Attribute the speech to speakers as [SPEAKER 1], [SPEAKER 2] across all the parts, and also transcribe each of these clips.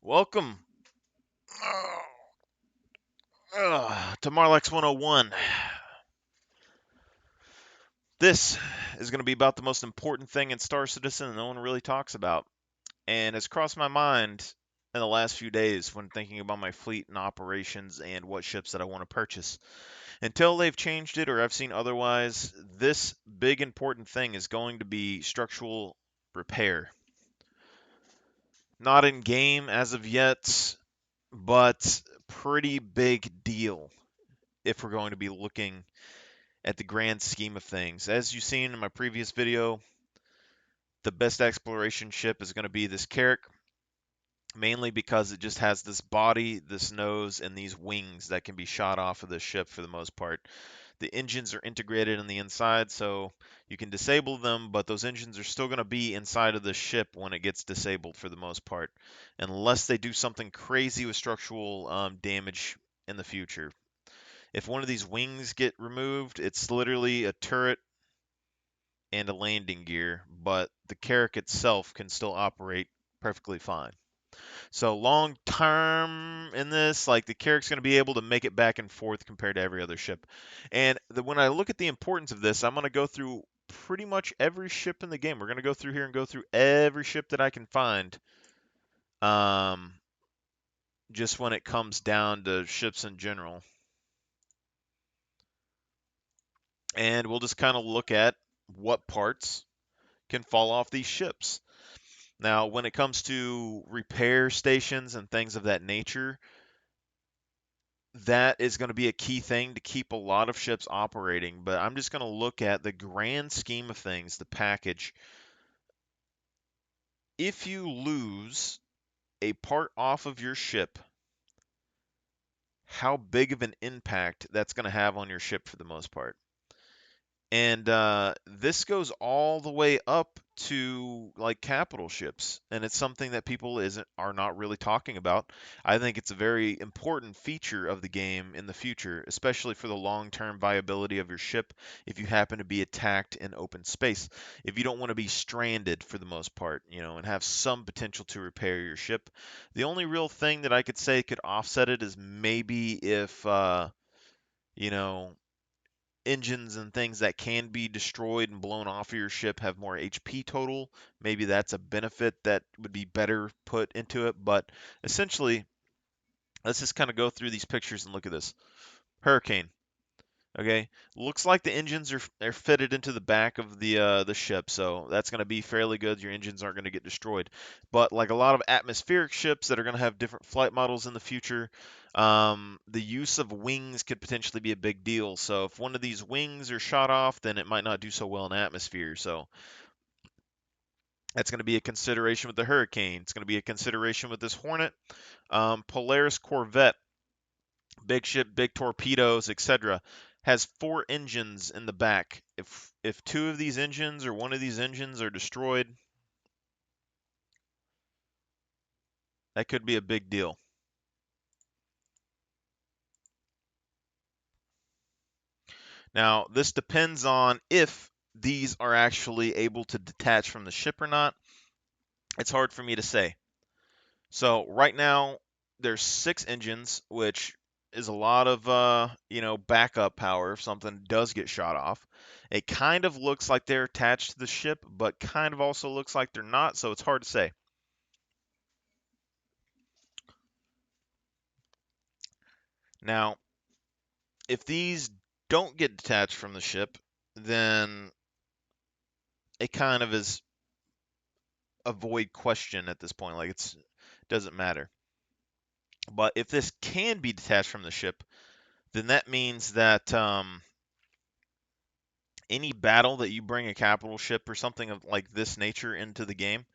[SPEAKER 1] Welcome to Marlex 101. This is going to be about the most important thing in Star Citizen that no one really talks about, and has crossed my mind in the last few days when thinking about my fleet and operations and what ships that I want to purchase. Until they've changed it or I've seen otherwise, this big important thing is going to be structural repair. Not in game as of yet, but pretty big deal if we're going to be looking at the grand scheme of things. As you've seen in my previous video, the best exploration ship is going to be this Carrack, mainly because it just has this body, this nose, and these wings that can be shot off of the ship for the most part. The engines are integrated on the inside, so you can disable them, but those engines are still going to be inside of the ship when it gets disabled for the most part, unless they do something crazy with structural damage in the future. If one of these wings get removed, it's literally a turret and a landing gear, but the Carrack itself can still operate perfectly fine. So long term in this, like the Carrack's going to be able to make it back and forth compared to every other ship. And when I look at the importance of this, I'm going to go through pretty much every ship in the game. We're going to go through here and go through every ship that I can find. Um, just when it comes down to ships in general. And we'll just kind of look at what parts can fall off these ships. Now, when it comes to repair stations and things of that nature, that is going to be a key thing to keep a lot of ships operating. But I'm just going to look at the grand scheme of things, the package. If you lose a part off of your ship, how big of an impact that's going to have on your ship for the most part. And this goes all the way up to like capital ships, and it's something that people isn't are not really talking about. I think it's a very important feature of the game in the future, especially for the long-term viability of your ship if you happen to be attacked in open space. If you don't want to be stranded for the most part, and have some potential to repair your ship. The only real thing that I could say could offset it is maybe if you know engines and things that can be destroyed and blown off of your ship have more HP total. Maybe that's a benefit that would be better put into it. But essentially, let's just kind of go through these pictures and look at this. Hurricane. Okay, looks like the engines are fitted into the back of the ship, so that's going to be fairly good. Your engines aren't going to get destroyed. But like a lot of atmospheric ships that are going to have different flight models in the future, the use of wings could potentially be a big deal. So if one of these wings are shot off, then it might not do so well in atmosphere. So that's going to be a consideration with the Hurricane. It's going to be a consideration with this Hornet, Polaris Corvette, big ship, big torpedoes, etc. Has four engines in the back. If two of these engines or one of these engines are destroyed, that could be a big deal. Now, this depends on if these are actually able to detach from the ship or not. It's hard for me to say. So right now, there's six engines, which is a lot of backup power if something does get shot off. It kind of looks like they're attached to the ship, but kind of also looks like they're not, so it's hard to say. Now, if these don't get detached from the ship, then it kind of is a void question at this point. Like it doesn't matter. But if this can be detached from the ship, then that means that any battle that you bring a capital ship or something of like this nature into the game,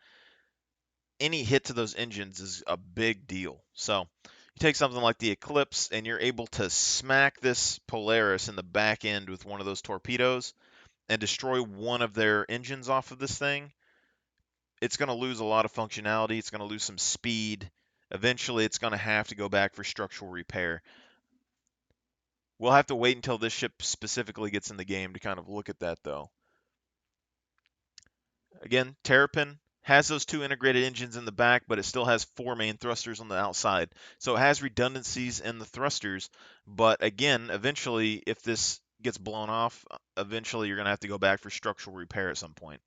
[SPEAKER 1] any hit to those engines is a big deal. So you take something like the Eclipse and you're able to smack this Polaris in the back end with one of those torpedoes and destroy one of their engines off of this thing, it's going to lose a lot of functionality. It's going to lose some speed. Eventually, it's going to have to go back for structural repair. We'll have to wait until this ship specifically gets in the game to kind of look at that, though. Again, Terrapin has those two integrated engines in the back, but it still has four main thrusters on the outside. So it has redundancies in the thrusters, but again, eventually, if this gets blown off, eventually you're going to have to go back for structural repair at some point.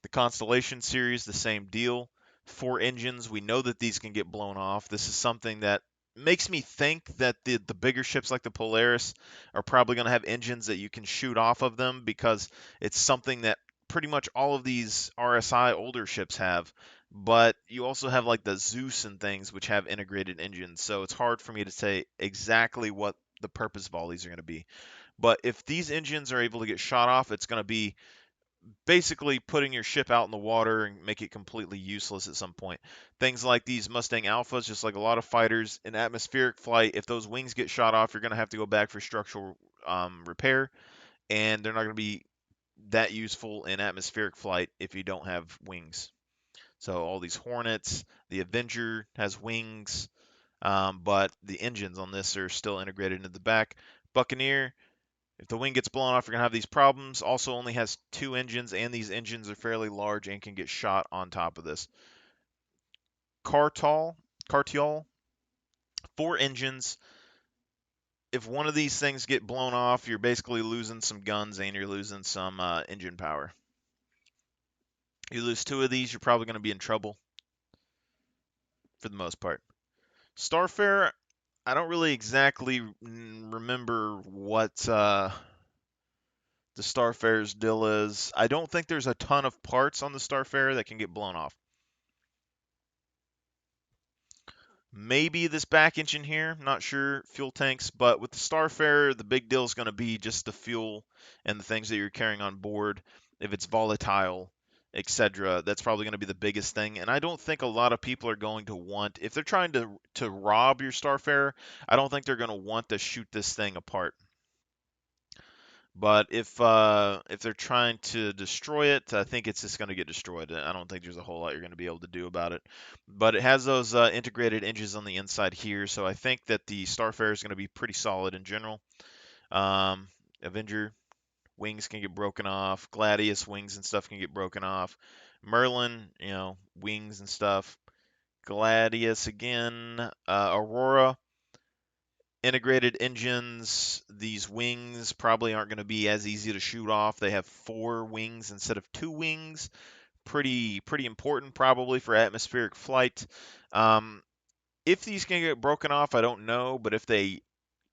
[SPEAKER 1] The Constellation series, the same deal. Four engines, we know that these can get blown off. This is something that makes me think that the bigger ships like the Polaris are probably going to have engines that you can shoot off of them, because it's something that pretty much all of these RSI older ships have. But you also have like the Zeus and things which have integrated engines, so it's hard for me to say exactly what the purpose of all these are going to be. But if these engines are able to get shot off, it's going to be basically putting your ship out in the water and make it completely useless at some point. Things like these Mustang Alphas, just like a lot of fighters in atmospheric flight, if those wings get shot off, you're going to have to go back for structural repair, and they're not going to be that useful in atmospheric flight if you don't have wings. So all these Hornets, the Avenger has wings, but the engines on this are still integrated into the back. Buccaneer, if the wing gets blown off, you're going to have these problems. Also only has two engines, and these engines are fairly large and can get shot on top of this. Cartial, four engines. If one of these things get blown off, you're basically losing some guns and you're losing some engine power. You lose two of these, you're probably going to be in trouble for the most part. Starfarer, I don't really exactly remember what the Starfarer's deal is. I don't think there's a ton of parts on the Starfarer that can get blown off. Maybe this back engine here, not sure, fuel tanks, but with the Starfarer, the big deal is going to be just the fuel and the things that you're carrying on board. If it's volatile, etc., that's probably going to be the biggest thing. And I don't think a lot of people are going to want, if they're trying to rob your Starfarer, I don't think they're going to want to shoot this thing apart. But if they're trying to destroy it, I think it's just going to get destroyed. I don't think there's a whole lot you're going to be able to do about it. But it has those integrated engines on the inside here, so I think that the Starfarer is going to be pretty solid in general. Um, Avenger wings can get broken off. Gladius wings and stuff can get broken off. Merlin, wings and stuff. Gladius again. Aurora, integrated engines. These wings probably aren't going to be as easy to shoot off. They have four wings instead of two wings. Pretty important probably for atmospheric flight. If these can get broken off, I don't know, but if they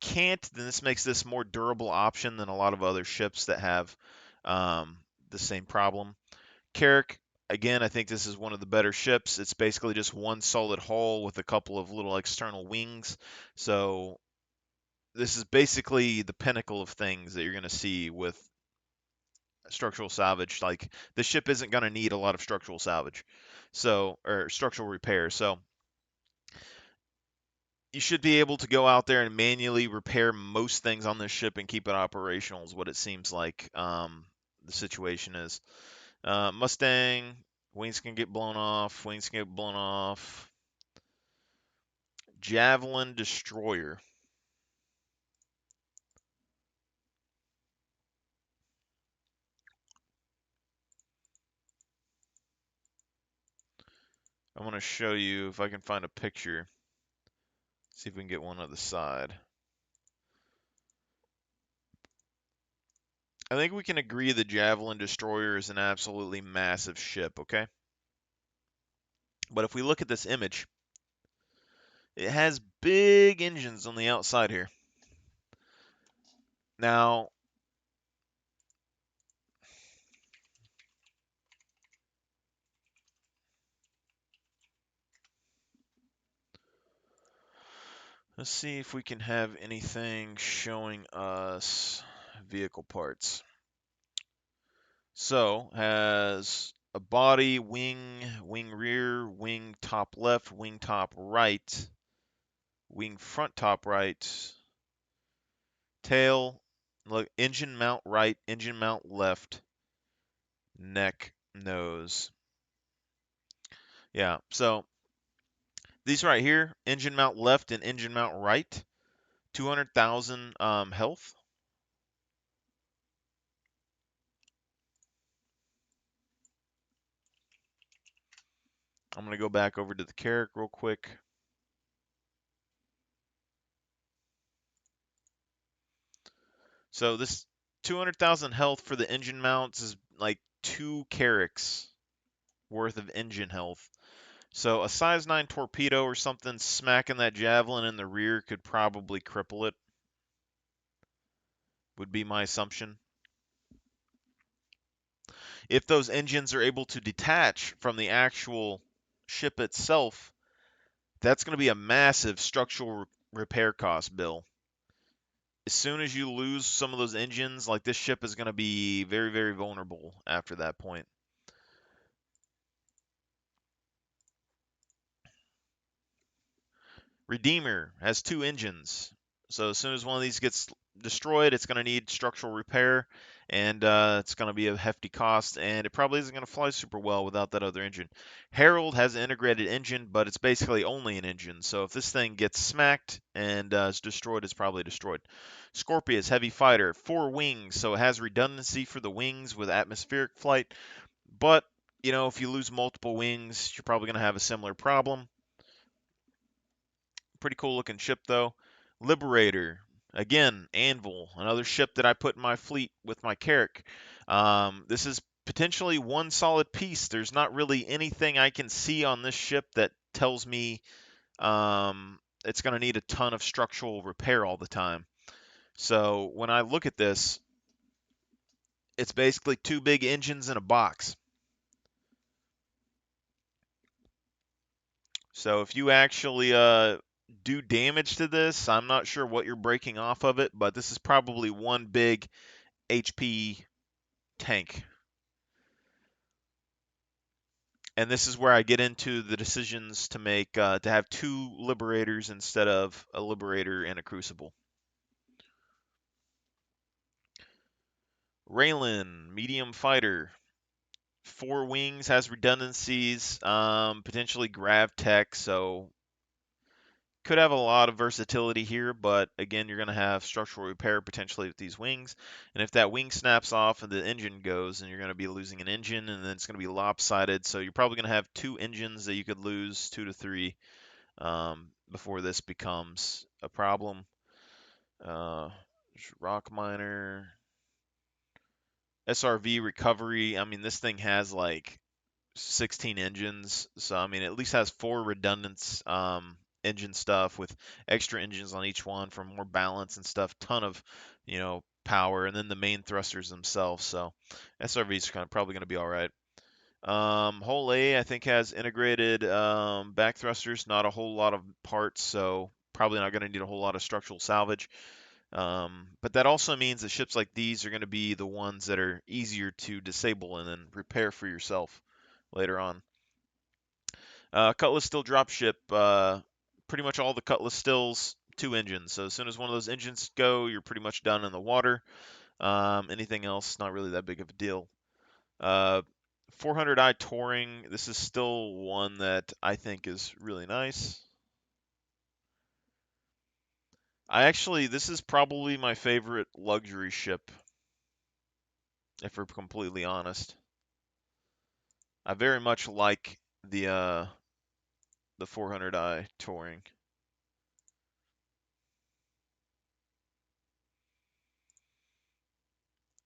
[SPEAKER 1] can't, then this makes this more durable option than a lot of other ships that have the same problem. Carrack, again, I think this is one of the better ships. It's basically just one solid hull with a couple of little external wings. So this is basically the pinnacle of things that you're going to see with structural salvage. Like, the ship isn't going to need a lot of structural salvage, or structural repair. So you should be able to go out there and manually repair most things on this ship and keep it operational, is what it seems like the situation is. Mustang, wings can get blown off. Wings can get blown off. Javelin Destroyer. I want to show you if I can find a picture. See if we can get one on the side. I think we can agree the Javelin Destroyer is an absolutely massive ship, okay? But if we look at this image, it has big engines on the outside here. Now, let's see if we can have anything showing us vehicle parts. So, has a body, wing rear, wing top left, wing top right, wing front top right, tail, look, engine mount right, engine mount left, neck, nose. Yeah, so these right here, engine mount left and engine mount right, 200,000 health. I'm going to go back over to the Carrack real quick. So this 200,000 health for the engine mounts is like 2 Carracks worth of engine health. So a size 9 torpedo or something smacking that javelin in the rear could probably cripple it, would be my assumption. If those engines are able to detach from the actual ship itself, that's going to be a massive structural repair cost bill. As soon as you lose some of those engines, like this ship is going to be very, very vulnerable after that point. Redeemer has 2 engines. So as soon as one of these gets destroyed, it's going to need structural repair, and it's going to be a hefty cost, and it probably isn't going to fly super well without that other engine. Herald has an integrated engine, but it's basically only an engine. So if this thing gets smacked and is destroyed, it's probably destroyed. Scorpius, heavy fighter, 4 wings, so it has redundancy for the wings with atmospheric flight, but if you lose multiple wings, you're probably going to have a similar problem. Pretty cool looking ship though. Liberator, again, Anvil, another ship that I put in my fleet with my Carrack. This is potentially one solid piece. There's not really anything I can see on this ship that tells me it's going to need a ton of structural repair all the time. So when I look at this, it's basically 2 big engines in a box. So if you actually do damage to this, I'm not sure what you're breaking off of it, but this is probably one big HP tank. And this is where I get into the decisions to make to have 2 Liberators instead of a Liberator and a Crucible. Raylan, medium fighter, 4 wings, has redundancies, potentially grav tech, so could have a lot of versatility here, but again, you're going to have structural repair potentially with these wings. And if that wing snaps off and the engine goes, then you're going to be losing an engine, and then it's going to be lopsided. So you're probably going to have 2 engines that you could lose, 2 to 3, before this becomes a problem. Rock miner, SRV recovery. I mean, this thing has like 16 engines, so I mean, it at least has 4 redundant engine stuff with extra engines on each one for more balance and stuff. Ton of power, and then the main thrusters themselves. So SRVs are probably going to be all right. Hull A, I think, has integrated back thrusters, not a whole lot of parts, so probably not going to need a whole lot of structural salvage. But that also means that ships like these are going to be the ones that are easier to disable and then repair for yourself later on. Cutlass still dropship. Pretty much all the Cutlass stills 2 engines. So as soon as one of those engines go, you're pretty much done in the water. Anything else, not really that big of a deal. 400i Touring. This is still one that I think is really nice. This is probably my favorite luxury ship, if we're completely honest. I very much like the 400i Touring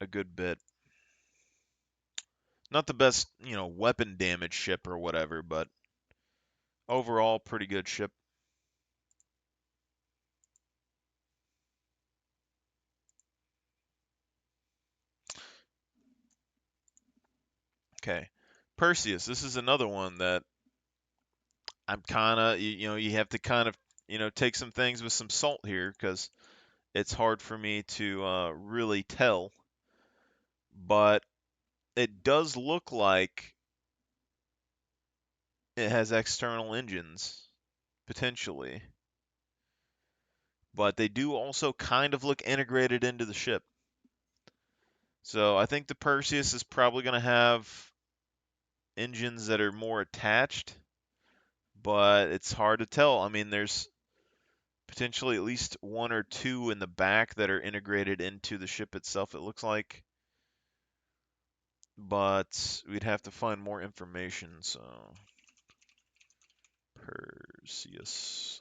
[SPEAKER 1] a good bit. Not the best, weapon damage ship or whatever, but overall pretty good ship. Okay. Perseus, this is another one that I'm kind of, you have to kind of, take some things with some salt here because it's hard for me to really tell. But it does look like it has external engines, potentially. But they do also kind of look integrated into the ship. So I think the Perseus is probably going to have engines that are more attached, but it's hard to tell. I mean, there's potentially at least 1 or 2 in the back that are integrated into the ship itself, it looks like. But we'd have to find more information, so. Perseus.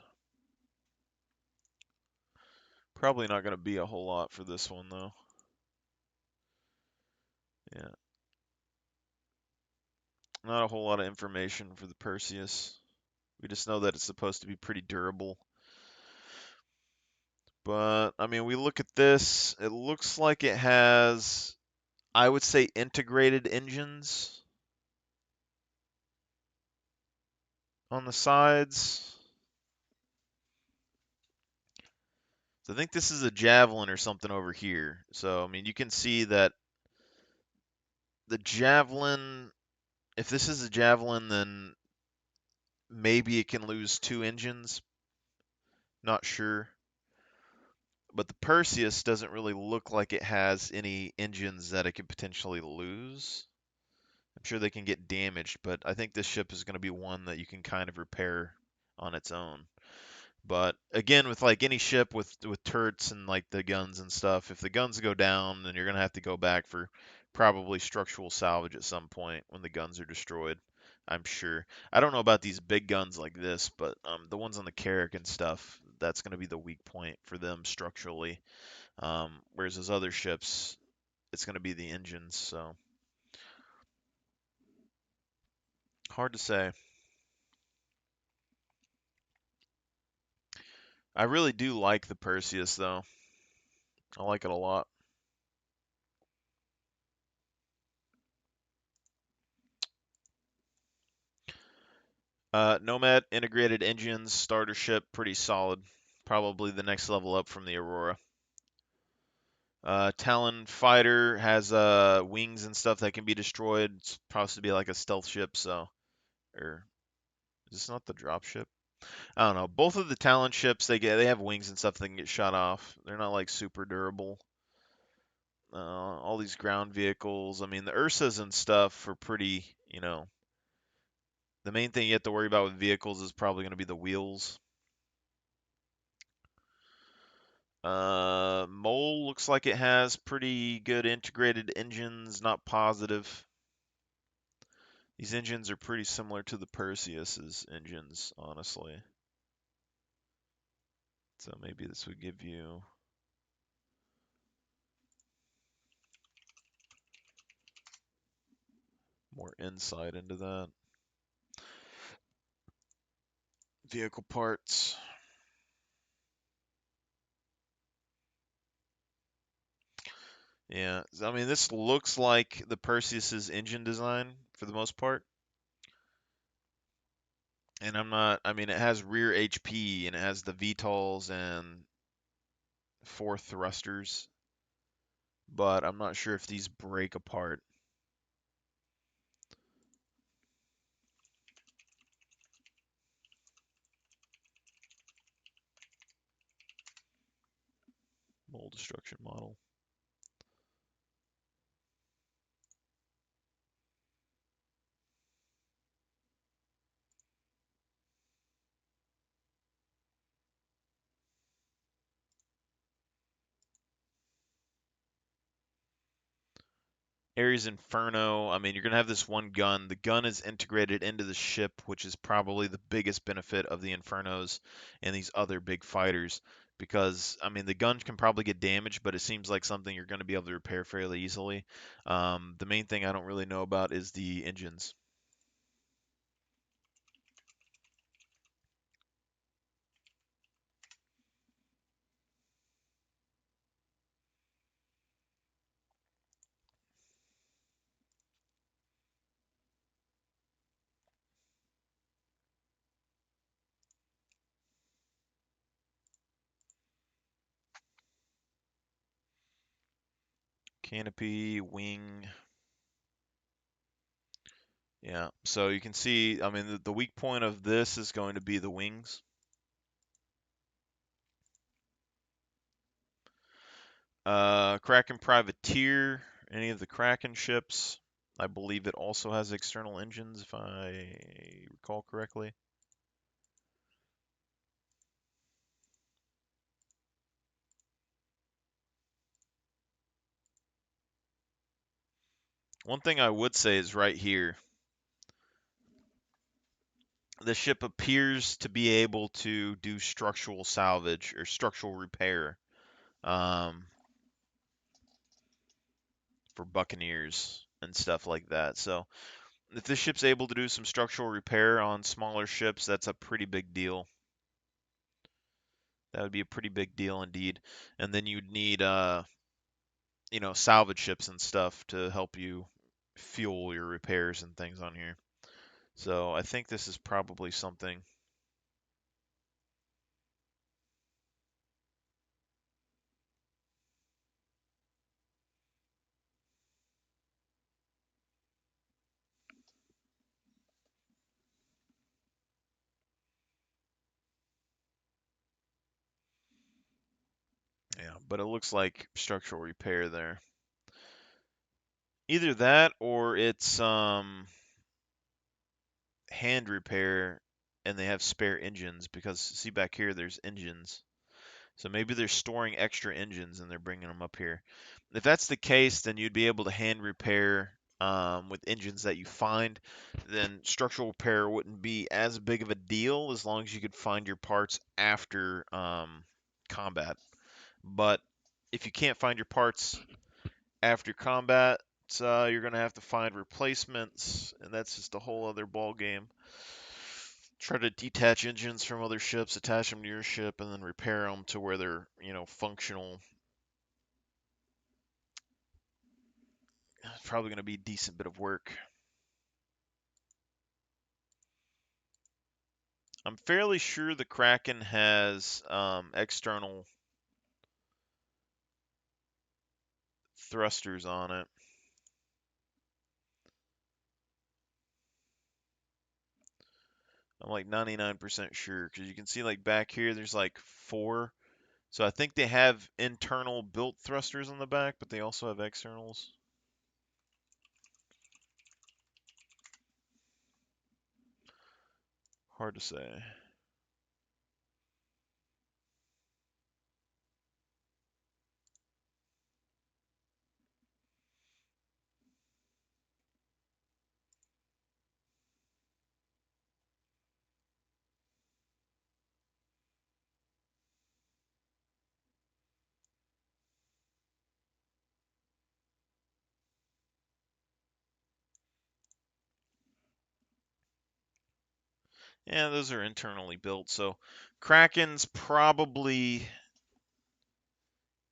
[SPEAKER 1] Probably not going to be a whole lot for this one, though. Yeah. Not a whole lot of information for the Perseus. We just know that it's supposed to be pretty durable. But, I mean, we look at this, it looks like it has, I would say, integrated engines on the sides. So I think this is a Javelin or something over here. So, I mean, you can see that the Javelin, if this is a Javelin, then maybe it can lose 2 engines. Not sure. But the Perseus doesn't really look like it has any engines that it could potentially lose. I'm sure they can get damaged, but I think this ship is going to be one that you can kind of repair on its own. But again, with like any ship with turrets and like the guns and stuff, if the guns go down, then you're gonna have to go back for probably structural salvage at some point when the guns are destroyed. I'm sure. I don't know about these big guns like this, but the ones on the Carrack and stuff, that's gonna be the weak point for them structurally. Whereas those other ships, it's gonna be the engines. So hard to say. I really do like the Perseus though. I like it a lot. Nomad integrated engines, starter ship, pretty solid. Probably the next level up from the Aurora. Talon fighter has wings and stuff that can be destroyed. It's supposed to be like a stealth ship, so or is this not the drop ship? I don't know. Both of the Talon ships they have wings and stuff that can get shot off. They're not like super durable. All these ground vehicles. I mean, the Ursas and stuff are pretty. The main thing you have to worry about with vehicles is probably going to be the wheels. Mole looks like it has pretty good integrated engines, not positive. These engines are pretty similar to the Perseus's engines, honestly. So maybe this would give you more insight into that. Vehicle parts. Yeah, I mean, this looks like the Perseus's engine design for the most part. And I mean, it has rear HP and it has the VTOLs and 4 thrusters, but I'm not sure if these break apart. Mole destruction model. Ares Inferno, I mean, you're going to have this one gun. The gun is integrated into the ship, which is probably the biggest benefit of the Infernos and these other big fighters. Because, I mean, the gun can probably get damaged, but it seems like something you're going to be able to repair fairly easily. The main thing I don't really know about is the engines. Canopy, wing. Yeah, so you can see, I mean, the weak point of this is going to be the wings. Kraken Privateer, any of the Kraken ships. I believe it also has external engines, if I recall correctly. One thing I would say is right here. The ship appears to be able to do structural salvage or structural repair um, for buccaneers and stuff like that. So if this ship's able to do some structural repair on smaller ships, that's a pretty big deal. That would be a pretty big deal indeed. And then you'd need, salvage ships and stuff to help you fuel your repairs and things on here. So I think this is probably something. Yeah, but it looks like structural repair there. Either that or it's hand repair and they have spare engines because see back here there's engines. So maybe they're storing extra engines and they're bringing them up here. If that's the case, then you'd be able to hand repair with engines that you find. Then structural repair wouldn't be as big of a deal as long as you could find your parts after combat. But if you can't find your parts after combat, you're going to have to find replacements, and that's just a whole other ball game. Try to detach engines from other ships, attach them to your ship, and then repair them to where they're, functional. It's probably going to be a decent bit of work. I'm fairly sure the Kraken has external thrusters on it. I'm like 99% sure because you can see like back here there's like four. So I think they have internal built thrusters on the back, but they also have externals. Hard to say. Yeah, those are internally built. So Kraken's probably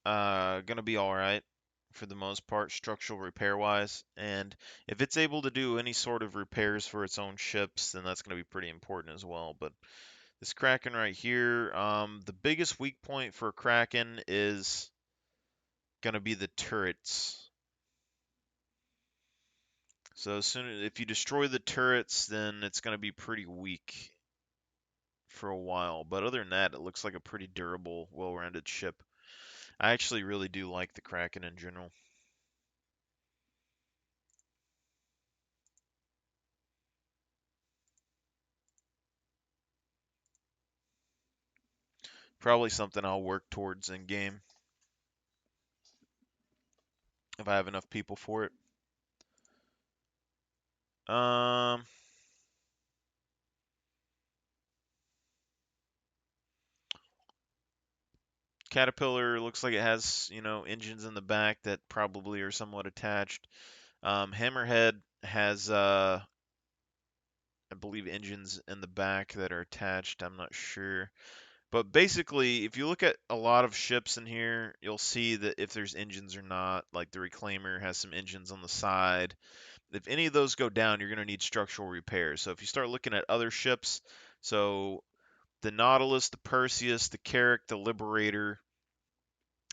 [SPEAKER 1] gonna be all right for the most part, structural repair wise. And if it's able to do any sort of repairs for its own ships, then that's gonna be pretty important as well. But this Kraken right here, the biggest weak point for Kraken is gonna be the turrets. So as soon as if you destroy the turrets, then it's gonna be pretty weak for a while. But other than that, it looks like a pretty durable, well-rounded ship. I actually really do like the Kraken in general. Probably something I'll work towards in game if I have enough people for it. Um, Caterpillar looks like it has, engines in the back that probably are somewhat attached. Hammerhead has, I believe, engines in the back that are attached. I'm not sure. But basically, if you look at a lot of ships in here, you'll see that if there's engines or not, like the Reclaimer has some engines on the side. If any of those go down, you're going to need structural repairs. So if you start looking at other ships, so the Nautilus, the Perseus, the Carrack, the Liberator,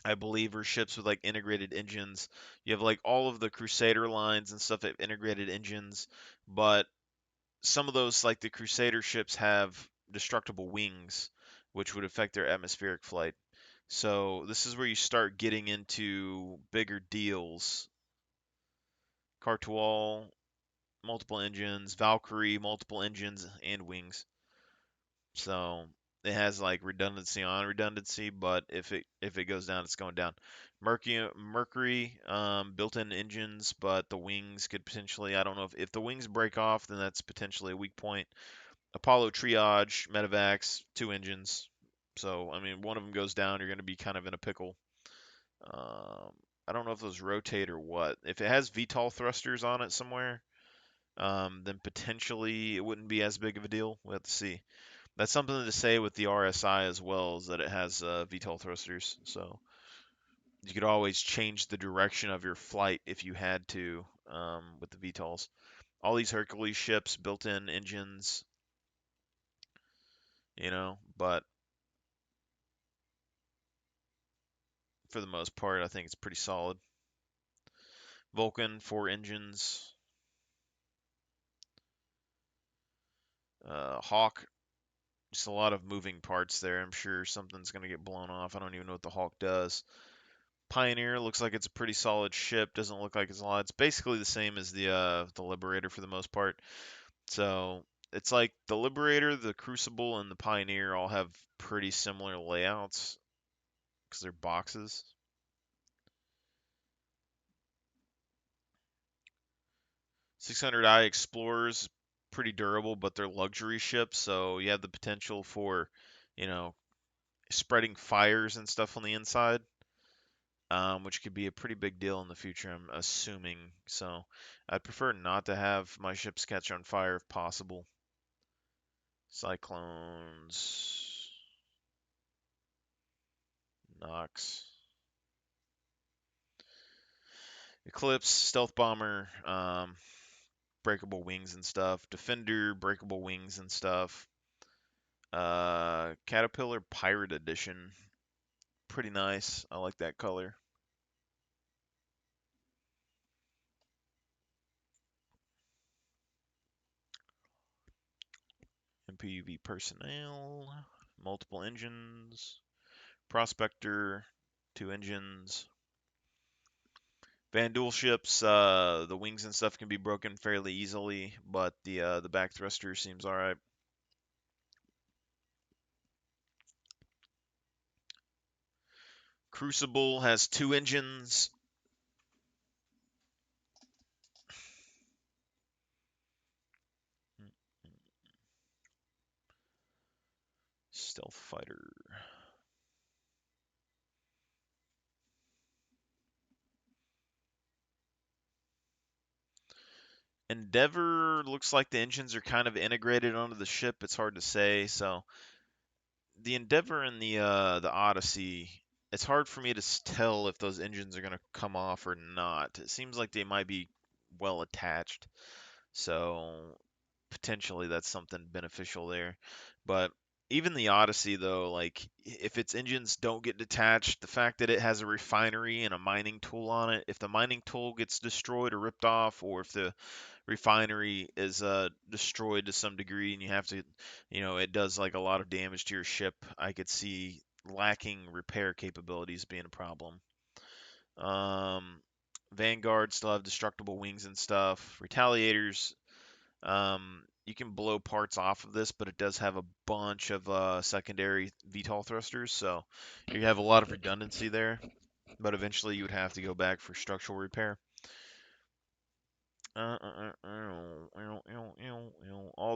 [SPEAKER 1] I believe are ships with like integrated engines. You have like all of the Crusader lines and stuff that have integrated engines, but some of those, like the Crusader ships, have destructible wings, which would affect their atmospheric flight. So this is where you start getting into bigger deals. Cartual, multiple engines. Valkyrie, multiple engines and wings. So it has like redundancy on redundancy, but if it goes down, it's going down. Mercury, built-in engines, but the wings could potentially. I don't know if the wings break off, then that's potentially a weak point. Apollo Triage, Medivacs, 2 engines. So, I mean, one of them goes down, you're going to be kind of in a pickle. Um, I don't know if those rotate or what. If it has VTOL thrusters on it somewhere, then potentially it wouldn't be as big of a deal. We'll have to see. That's something to say with the RSI as well, is that it has VTOL thrusters. So you could always change the direction of your flight if you had to with the VTOLs. All these Hercules ships, built-in engines, but for the most part, I think it's pretty solid. Vulcan, 4 engines. Hawk, just a lot of moving parts there. I'm sure something's going to get blown off. I don't even know what the Hawk does. Pioneer looks like it's a pretty solid ship. Doesn't look like it's a lot. It's basically the same as the Liberator for the most part. So it's like the Liberator, the Crucible, and the Pioneer all have pretty similar layouts because they're boxes. 600i Explorers, pretty durable, but they're luxury ships, so you have the potential for, you know, spreading fires and stuff on the inside, which could be a pretty big deal in the future, I'm assuming. So I'd prefer not to have my ships catch on fire if possible. Cyclones, Nox, Eclipse, Stealth Bomber, breakable wings and stuff. Defender, breakable wings and stuff. Caterpillar Pirate Edition, pretty nice. I like that color. MPUV personnel, multiple engines, Prospector, 2 engines. Vanduul ships, the wings and stuff can be broken fairly easily, but the back thruster seems all right. Crucible has 2 engines. Stealth fighter. Endeavor looks like the engines are kind of integrated onto the ship. It's hard to say. So the Endeavor and the Odyssey, it's hard for me to tell if those engines are going to come off or not. It seems like they might be well attached. So potentially that's something beneficial there. But even the Odyssey, though, like if its engines don't get detached, the fact that it has a refinery and a mining tool on it, if the mining tool gets destroyed or ripped off, or if the refinery is destroyed to some degree and you have to, it does like a lot of damage to your ship, I could see lacking repair capabilities being a problem. Um, Vanguard still have destructible wings and stuff. Retaliators, you can blow parts off of this, but it does have a bunch of secondary VTOL thrusters, so you have a lot of redundancy there. But eventually, you would have to go back for structural repair. All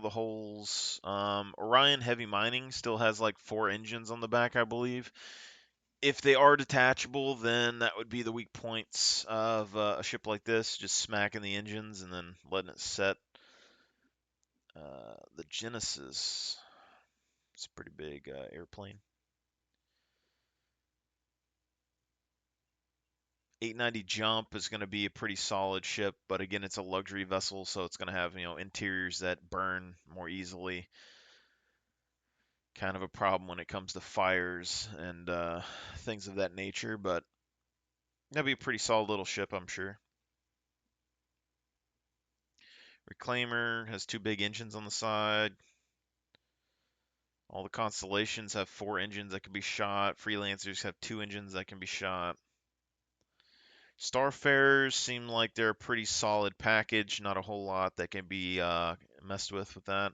[SPEAKER 1] the holes. Orion Heavy Mining still has like 4 engines on the back, I believe. If they are detachable, then that would be the weak points of a ship like this, just smacking the engines and then letting it set. The Genesis. It's a pretty big airplane. 890 Jump is going to be a pretty solid ship, but again, it's a luxury vessel, so it's going to have, interiors that burn more easily. Kind of a problem when it comes to fires and things of that nature, but that'd be a pretty solid little ship, I'm sure. Reclaimer has 2 big engines on the side. All the constellations have 4 engines that can be shot. Freelancers have 2 engines that can be shot. Starfarers seem like they're a pretty solid package. Not a whole lot that can be messed with that.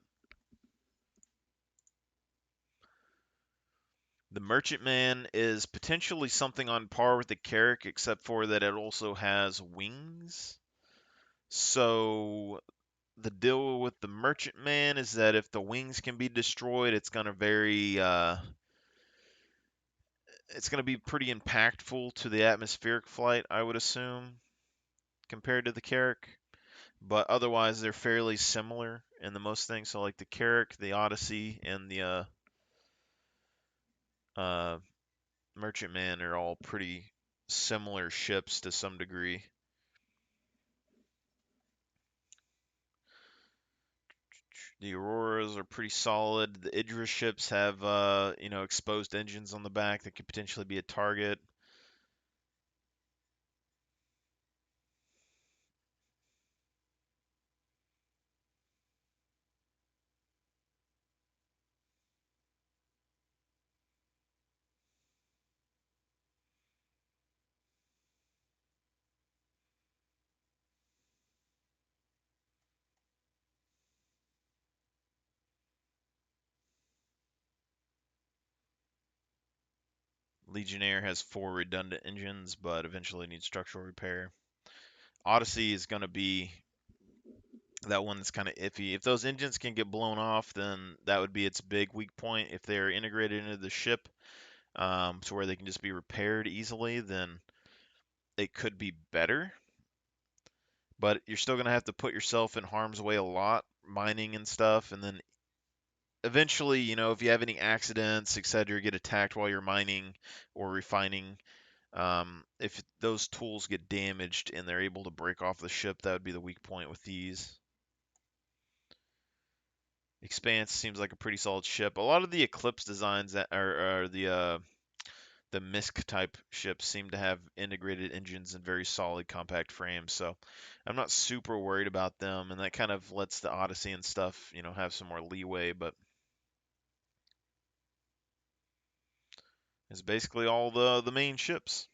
[SPEAKER 1] The Merchantman is potentially something on par with the Carrack, except for that it also has wings. So the deal with the Merchantman is that if the wings can be destroyed, it's gonna be pretty impactful to the atmospheric flight, I would assume, compared to the Carrack. But otherwise, they're fairly similar in the most things. So like the Carrack, the Odyssey, and the uh, Merchantman are all pretty similar ships to some degree. The Auroras are pretty solid. The Idris ships have, exposed engines on the back that could potentially be a target. Legionnaire has 4 redundant engines, but eventually needs structural repair. Odyssey is going to be that one that's kind of iffy. If those engines can get blown off, then that would be its big weak point. If they're integrated into the ship, to where they can just be repaired easily, then it could be better. But you're still going to have to put yourself in harm's way a lot, mining and stuff, and then eventually, if you have any accidents, etc., get attacked while you're mining or refining. If those tools get damaged and they're able to break off the ship, that would be the weak point with these. Expanse seems like a pretty solid ship. A lot of the Eclipse designs that are the MISC type ships seem to have integrated engines and very solid compact frames, so I'm not super worried about them, and that kind of lets the Odyssey and stuff, have some more leeway. But it's basically all the main ships.